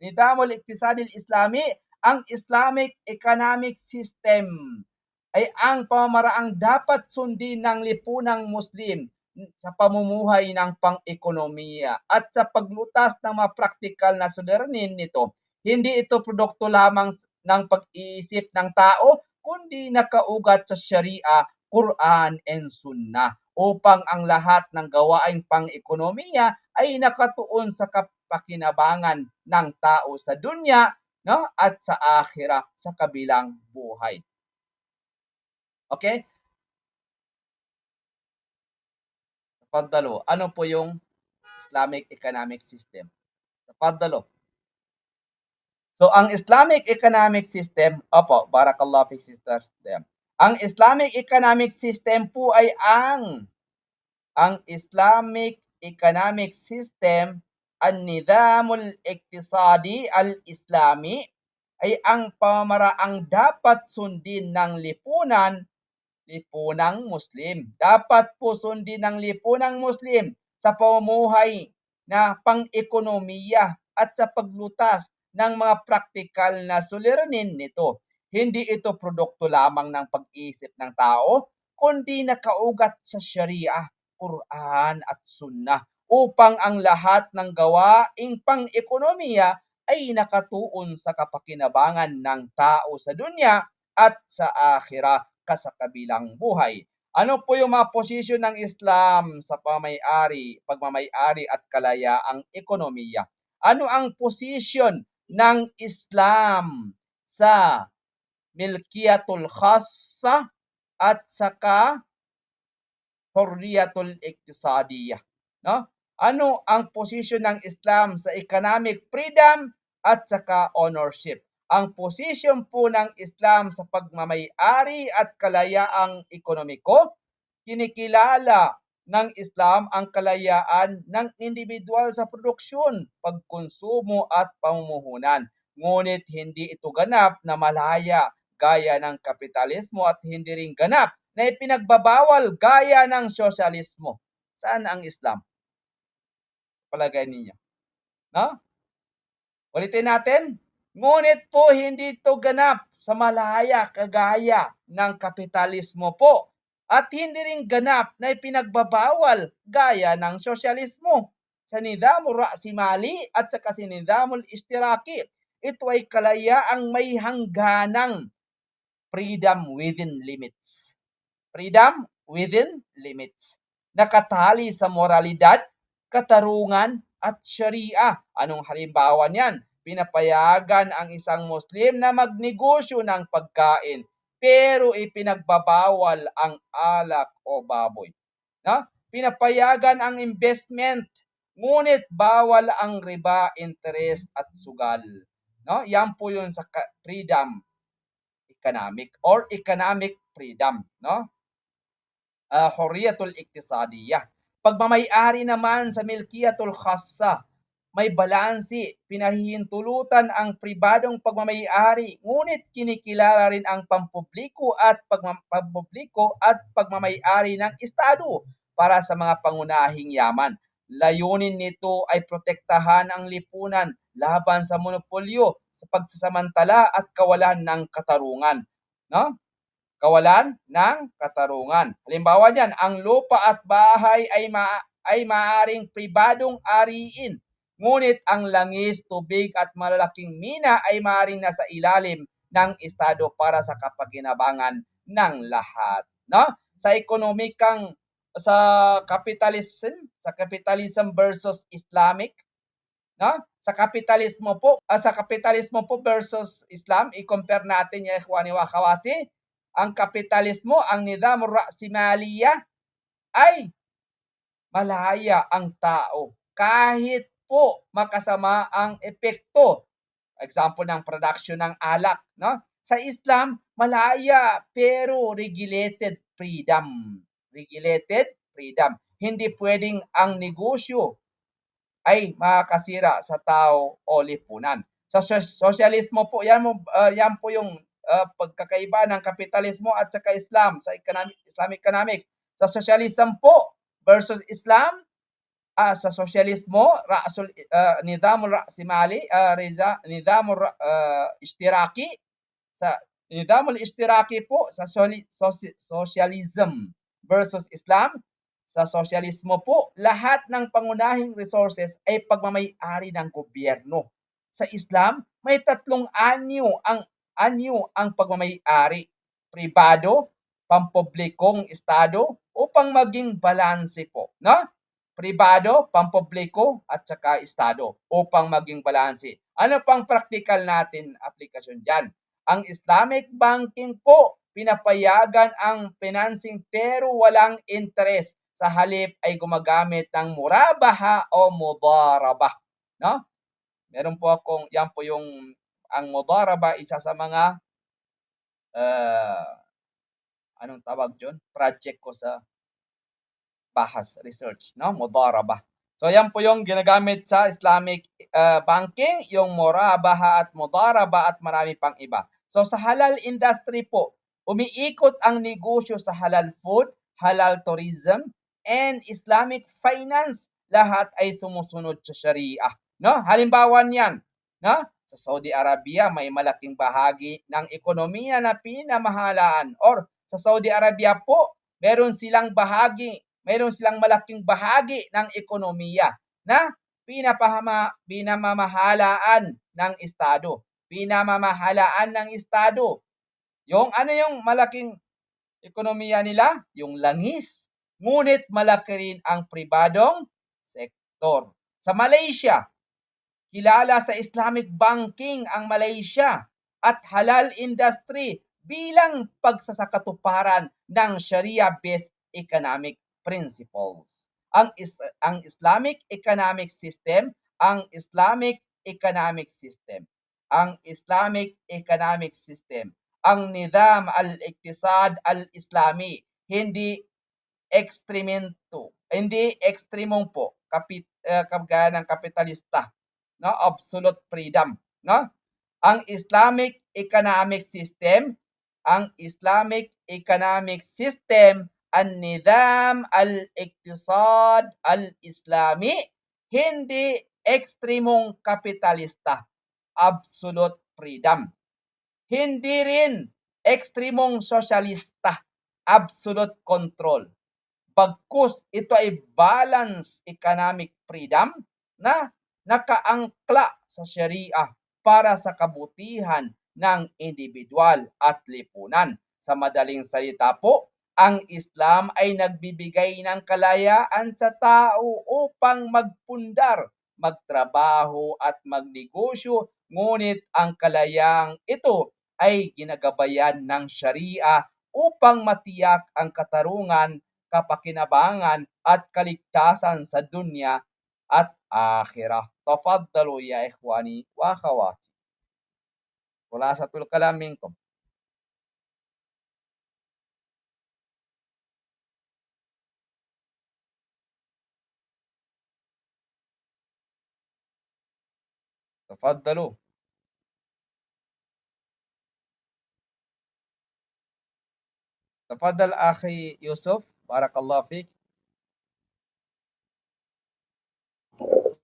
nizamul iktisadil Islami, ang Islamic economic system ay ang pamamaraang dapat sundin ng lipunang Muslim sa pamumuhay ng pang-ekonomiya at sa paglutas ng mga praktikal na suliranin nito. Hindi ito produkto lamang ng pag-iisip ng tao, kundi nakaugat sa Sharia, Quran, and Sunnah upang ang lahat ng gawaing pang-ekonomiya ay nakatuon sa kapakinabangan ng tao sa dunya, no, at sa akhirah, sa kabilang buhay. Okay? Tafaddalu. Ano po yung Islamic economic system? Tafaddalu. So, ang Islamic economic system, opo, barakallahu fi sister. Ang Islamic economic system po ay ang Islamic economic system, an-nizamul iktisadi al-Islami, ay ang pamamaraang dapat sundin ng lipunang Muslim. Dapat po sundin ng lipunang Muslim sa pamumuhay na pang-ekonomiya at sa paglutas ng mga praktikal na suliranin nito. Hindi ito produkto lamang ng pag-iisip ng tao, kundi nakaugat sa Sharia, Quran at Sunnah upang ang lahat ng gawaing pang-ekonomiya ay nakatuon sa kapakinabangan ng tao sa dunya at sa akhirah, sa kabilang buhay. Ano po yung mga posisyon ng Islam sa pagmamay-ari at kalayaang ekonomiya? Ano ang posisyon ng Islam sa milkiyatul khassa at saka hurriyatul iktisadiyah? No? Ano ang posisyon ng Islam sa economic freedom at saka ownership? Ang posisyon po ng Islam sa pagmamay-ari at kalayaang ekonomiko, kinikilala ng Islam ang kalayaan ng individual sa produksyon, pagkonsumo at pamumuhunan. Ngunit hindi ito ganap na malaya gaya ng kapitalismo at hindi rin ganap na ipinagbabawal gaya ng sosyalismo. Saan ang Islam? Palagay ninyo? No? Ulitin natin. Ngunit po hindi ito ganap sa malaya kagaya ng kapitalismo po. At hindi rin ganap na ipinagbabawal gaya ng sosyalismo. Sa nizamul ra'simali at sa nizamul ishtiraki, ito ay kalayaang may hangganang freedom within limits. Freedom within limits. Nakatali sa moralidad, katarungan at Sharia. Anong halimbawa niyan? Pinapayagan ang isang Muslim na magnegosyo ng pagkain pero ipinagbabawal ang alak o baboy. No? Pinapayagan ang investment ngunit bawal ang riba, interest at sugal. No? Yan po yun sa freedom economic or economic freedom, no? Hurriyatul iktisadiyah. Pagmamay-ari naman sa milkiyatul khassa, may balansi, pinahihintulutan ang pribadong pagmamay-ari, ngunit kinikilala rin ang pampubliko at pagmamay-ari ng Estado para sa mga pangunahing yaman. Layunin nito ay protektahan ang lipunan laban sa monopolyo, sa pagsasamantala at kawalan ng katarungan. No? Kawalan ng katarungan. Halimbawa niyan, ang lupa at bahay ay maaring pribadong ariin. Ngunit ang langis, tubig at malalaking mina ay maaring nasa ilalim ng Estado para sa kapakinabangan ng lahat. No? Sa ekonomikang sa capitalism versus Islamic, no? Sa kapitalismo po versus Islam, i-compare natin ya ikhwani wa akhawati. Ang kapitalismo, ang nizam ra'simaliya ay malaya ang tao kahit po makasama ang epekto. Example ng production ng alak, no? Sa Islam, malaya pero regulated freedom. Regulated freedom. Hindi pwedeng ang negosyo ay makakasira sa tao o lipunan. Sa sosyalismo po, yan po yung pagkakaiba ng kapitalismo at saka Islam sa Islamic economics. Sa socialism po versus Islam, sa sosyalismo nizamul ra'simali ishtiraki sa nizamul ishtiraki po sa socialism versus Islam. Sa sosyalismo po, lahat ng pangunahing resources ay pagmamay-ari ng gobyerno. Sa Islam, may tatlong anyo ang pagmamay-ari: pribado, pampublikong estado, upang maging balanse po, no? Pribado, pampubliko, at saka estado upang maging balanse. Ano pang practical natin aplikasyon diyan? Ang Islamic banking po, pinapayagan ang financing pero walang interest. Sa halip ay gumagamit ng murabaha o mudarabah, no? Meron po akong yan po yung ang mudarabah, isa sa mga anong tawag diyon? Project ko sa bahas research, no? Mudarabah. So yan po yung ginagamit sa Islamic banking, yung murabaha at mudarabah at marami pang iba. So sa halal industry po, umiikot ang negosyo sa halal food, halal tourism, and Islamic finance. Lahat ay sumusunod sa Sharia, no? Halimbawa niyan, no? Sa Saudi Arabia may malaking bahagi ng ekonomiya na pinamahalaan, or sa Saudi Arabia po meron silang malaking bahagi ng ekonomiya na pinamamahalaan ng estado. Pinamamahalaan ng estado. Yung ano yung malaking ekonomiya nila? Yung langis. Ngunit malaki rin ang pribadong sektor. Sa Malaysia, kilala sa Islamic banking ang Malaysia at halal industry bilang pagsasakatuparan ng Sharia-based economic principles. Ang Islamic economic system, ang Islamic economic system, ang Islamic economic system, ang nizam al-iktisad al-Islami, hindi ekstremong po, kagaya ng kapitalista, no? Absolute freedom, no? Ang Islamic economic system, an-nizam al-iktisad al-Islami, hindi ekstremong kapitalista, absolute freedom. Hindi rin ekstremong sosyalista, absolute control. Bagkus ito ay balance economic freedom na nakaangkla sa Sharia para sa kabutihan ng individual at lipunan. Sa madaling salita po, ang Islam ay nagbibigay ng kalayaan sa tao upang magpundar, magtrabaho at magnegosyo, ngunit ang kalayaang ito ay ginagabayan ng Sharia upang matiyak ang katarungan, kapakinabangan at kaligtasan sa dunya at akhirah. Tafaddalu ya ikhwani wa akhawati. Khulasatul kalam minkum. Tafaddalu. Tafaddal akhi Yusuf. Barakallahu fik.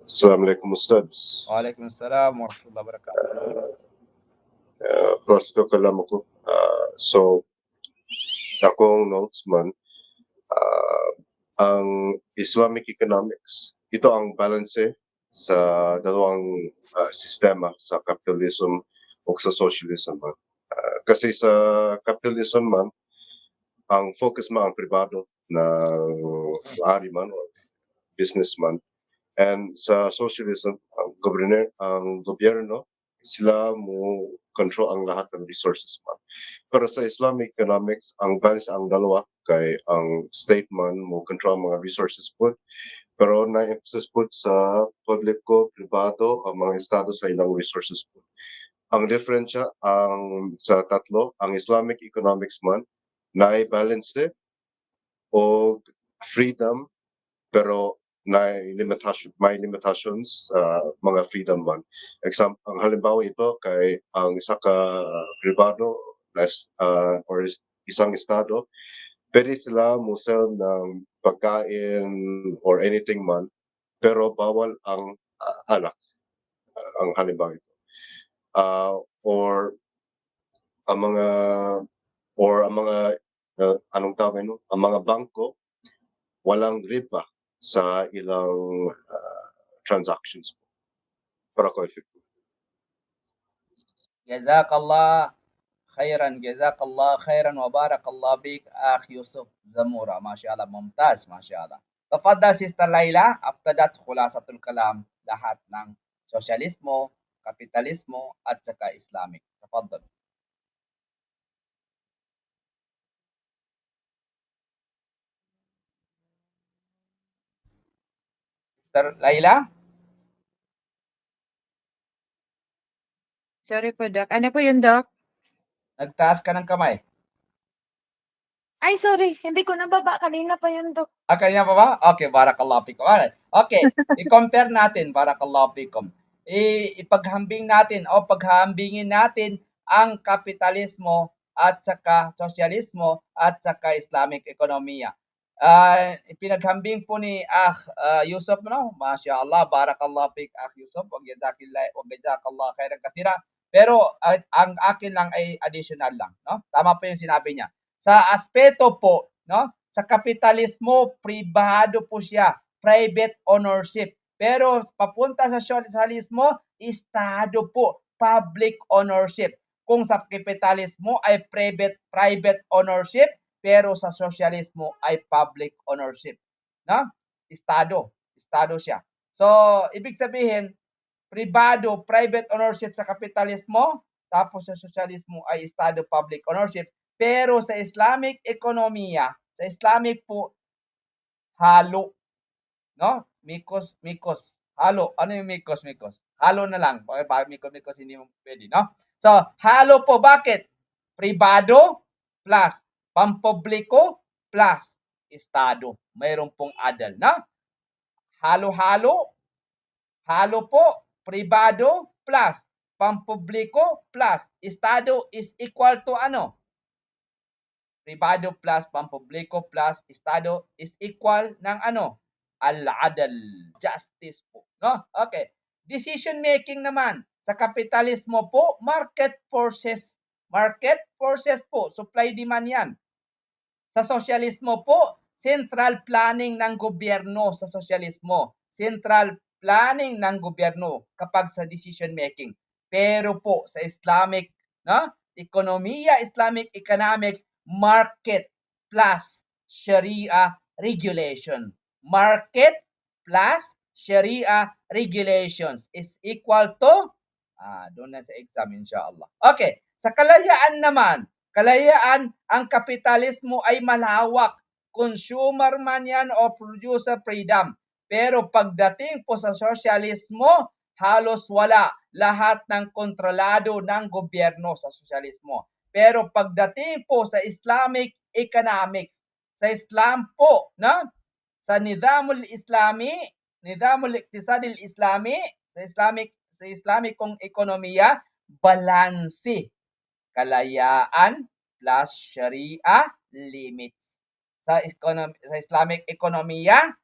Assalamualaikum Ustaz. Waalaikumsalam warahmatullahi wabarakatuh. First ko kalam ako. So, akong notes man, ang Islamic economics, ito ang balanse sa dalawang sistema, sa capitalism o sa socialism man. Kasi sa capitalism man, ang focus man ang pribado na ari man o businessman. And sa socialism, ang gobyerno, sila mo control ang lahat ng resources man. Pero sa Islamic economics, ang balance ang dalawa, kay ang state man mo control ang mga resources po, pero na-emphasis po sa publiko, pribado, ang mga estado sa ilang resources po. Ang diferensya sa tatlo, ang Islamic economics man, na-balance o freedom, pero may limitations mga freedom man. Ang halimbawa ito kay ang isa ka pribado or isang estado, pwede sila mo sell ng pagkain or anything man pero bawal ang alak, ang halimbawa ito. Or ang mga anong tawag nun, ang mga bangko walang riba sa ilang transactions para co-effective. Jazakallah khairan, jazakallah khairan wa barakallah bik akh Yusuf Zamura. Mashallah, mumtaz, mashallah. Tafadhal Sister Laila, after that khulasatul kalam, lahat ng sosyalismo, kapitalismo at saka Islamic. Tafadhal. Sister Laila, Sorry po, Doc. Ano po yun, Doc? nagtaas ka ng kamay. Ay, sorry. Hindi ko nababa. Kanina pa yun, Doc. Kanina pa ba? Okay, barakallahu fikum. Okay, i-compare natin, barakallahu fikum. Ipaghambing natin o paghahambingin natin ang kapitalismo at saka sosyalismo at saka Islamic ekonomiya. Ipinaghambing po ni Yusuf, no? Mashallah, barakallahu fik Yusuf. Wag jazakallah khairan katira. Pero ang akin lang ay additional lang, no? Tama po yung sinabi niya. Sa aspeto po, no? Sa kapitalismo, pribado po siya, private ownership. Pero papunta sa sosyalismo, estado po, public ownership. Kung sa kapitalismo ay private ownership, pero sa sosyalismo ay public ownership. No? Estado siya. So, ibig sabihin, pribado, private ownership sa kapitalismo, tapos sa sosyalismo ay estado, public ownership. Pero sa Islamic ekonomiya, sa Islamic po, halo, no? Mikos. Halo. Ano yung mikos? Halo na lang. Mikos, hindi mo pwede, no? So, halo po. Bakit? Pribado plus pampubliko plus estado. Mayroon pong adal, no? Halo-halo. Halo po. Pribado plus pampubliko plus estado is equal to ano? Pribado plus pampubliko plus estado is equal ng ano? Al-adal, justice po, no? Okay. Decision making naman sa kapitalismo po, market forces. Market forces po, supply demand 'yan. Sa sosyalismo po, central planning ng gobyerno sa sosyalismo. Central planning ng gobyerno kapag sa decision making. Pero po sa Islamic, no? Ekonomiya, Islamic economics, market plus Sharia regulation. Market plus Sharia regulations is equal to doon na sa exam inshallah. Okay, sa kalayaan naman, kalayaan ang kapitalismo ay malawak. Consumer man yan o producer freedom. Pero pagdating po sa sosyalismo, halos wala. Lahat ng kontrolado ng gobyerno sa sosyalismo. Pero pagdating po sa Islamic economics, sa Islam po, no? Sa Nidamul Iktisadil Islami, sa Islamikong ekonomiya, balanse, kalayaan plus Sharia limits. Sa Islamic ekonomiya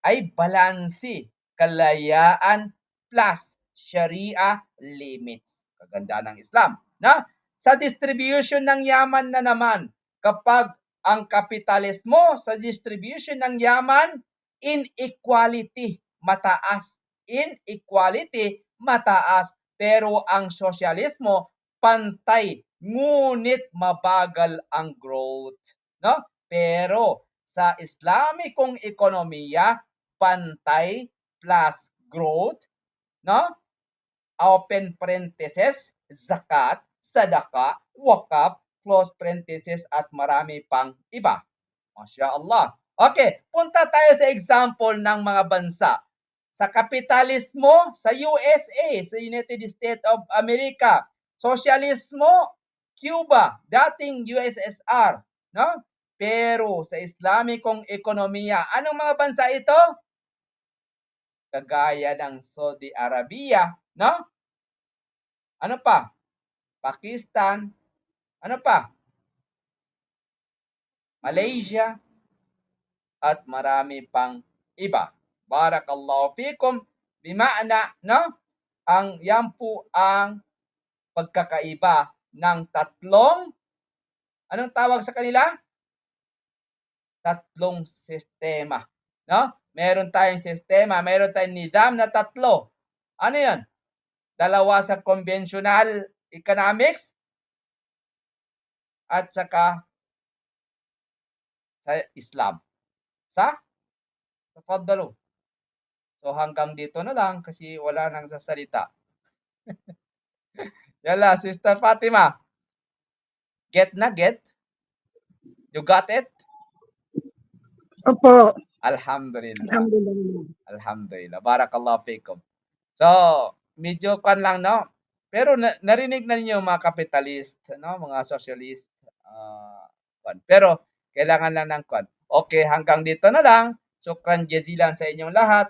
ay balanse, kalayaan plus Sharia limits. Kaganda ng Islam, na? Sa distribution ng yaman na naman, kapag ang kapitalismo sa distribution ng yaman, inequality, mataas. Inequality, mataas. Pero ang sosyalismo, pantay, ngunit mabagal ang growth. No? Pero sa Islamikong ekonomiya, pantay plus growth, no? Open parenthesis, zakat, sadaka, wakaf, close parenthesis, at marami pang iba. Masya Allah. Okay, punta tayo sa example ng mga bansa. Sa kapitalismo, sa USA, sa United States of America. Sosyalismo, Cuba, dating USSR. No? Pero sa Islamikong ekonomiya, anong mga bansa ito? Kagaya ng Saudi Arabia, no? Ano pa? Pakistan, ano pa? Malaysia, at marami pang iba. Barakallahu fikum. Bima'na, no? Yan po ang pagkakaiba ng tatlong, anong tawag sa kanila? Tatlong sistema, no? Meron tayong sistema, meron tayong nidam na tatlo. Ano 'yon? Dalawa sa conventional economics at saka sa Islam. Tafaddalu. So hanggang dito na lang kasi wala nang sasalita. Yalla, Sister Fatima. Get? You got it? Opo. Alhamdulillah. Alhamdulillah. Alhamdulillah. Barakallahu fikum. So, medyo kan lang, no? Pero narinig na ninyo mga capitalist, no? Mga socialist. Pero kailangan lang ng kwan. Okay, hanggang dito na lang. Shukran jazilan sa inyong lahat.